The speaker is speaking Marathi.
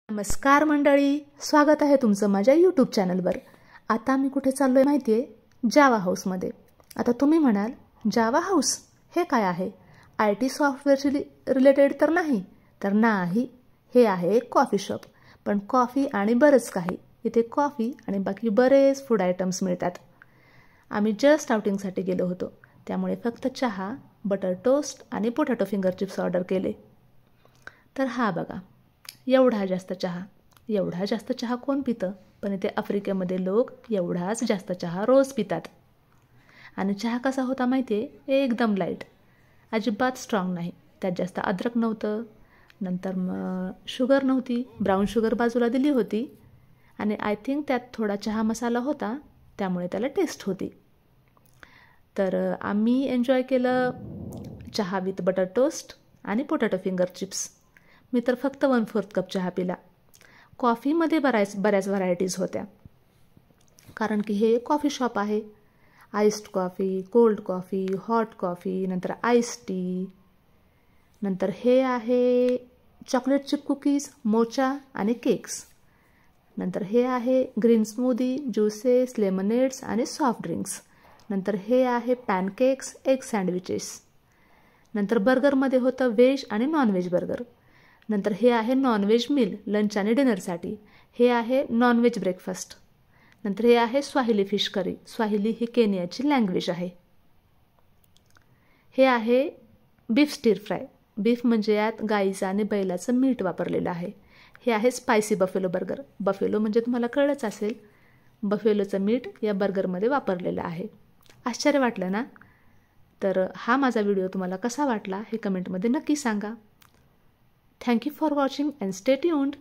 नमस्कार मंडळी, स्वागत आहे तुमचं माझ्या यूट्यूब चॅनलवर। आता मी कुठे चाललोय माहिती आहे? जावा हाऊसमध्ये। आता तुम्ही म्हणाल जावा हाऊस हे काय आहे? IT सॉफ्टवेअरशी रिलेटेड तर नाही? तर नाही, हे आहे एक कॉफी शॉप, पण कॉफी आणि बरंच काही। इथे कॉफी आणि बाकी बरेच फूड आयटम्स मिळतात। आम्ही जस्ट आउटिंगसाठी गेलो होतो, त्यामुळे फक्त चहा, बटर टोस्ट आणि पोटॅटो फिंगर चिप्स ऑर्डर केले। तर हा बघा, एवढा जास्त चहा कोण पितं? पण इथे आफ्रिकेमध्ये लोक एवढाच जास्त चहा रोज पितात। आणि चहा कसा होता माहिती आहे? एकदम लाईट, अजिबात स्ट्रॉंग नाही। त्यात जास्त अद्रक नव्हतं, नंतर मग शुगर नव्हती, ब्राऊन शुगर बाजूला दिली होती, आणि आय थिंक त्यात थोडा चहा मसाला होता, त्यामुळे त्याला टेस्ट होती। तर आम्ही एन्जॉय केलं चहा विथ बटर टोस्ट आणि पोटॅटो फिंगर चिप्स। मी तर फक्त 1/4 कप चहा पिला। कॉफीमध्ये बऱ्याच व्हरायटीज होत्या, कारण की हे कॉफी शॉप आहे। Iced coffee, cold coffee, hot coffee, नंतर आईस टी, नंतर हे आहे चॉकलेट चिप कुकीज, मोचा आणि केक्स, नंतर हे आहे ग्रीन स्मूदी, ज्युसेस, लेमनेड्स आणि सॉफ्ट ड्रिंक्स, नंतर हे आहे पॅनकेक्स, एग सँडविचेस, नंतर बर्गरमध्ये होतं व्हेज आणि नॉनव्हेज बर्गर, नंतर हे आहे नॉनव्हेज मील लंच आणि डिनरसाठी, हे आहे नॉनव्हेज ब्रेकफास्ट, नंतर हे आहे स्वाहिली फिश करी, स्वाहिली ही केनियाची लँग्वेज आहे, हे आहे बीफ स्टीर फ्राय, बीफ म्हणजे यात गाईचं आणि बैलाचं मीठ वापरलेलं आहे, हे आहे स्पायसी बफेलो बर्गर, बफेलो म्हणजे तुम्हाला कळलंच असेल, बफेलोचं मीठ या बर्गरमध्ये वापरलेलं आहे। आश्चर्य वाटलं ना? तर हा माझा व्हिडिओ तुम्हाला कसा वाटला हे कमेंटमध्ये नक्की सांगा। Thank you for watching and stay tuned.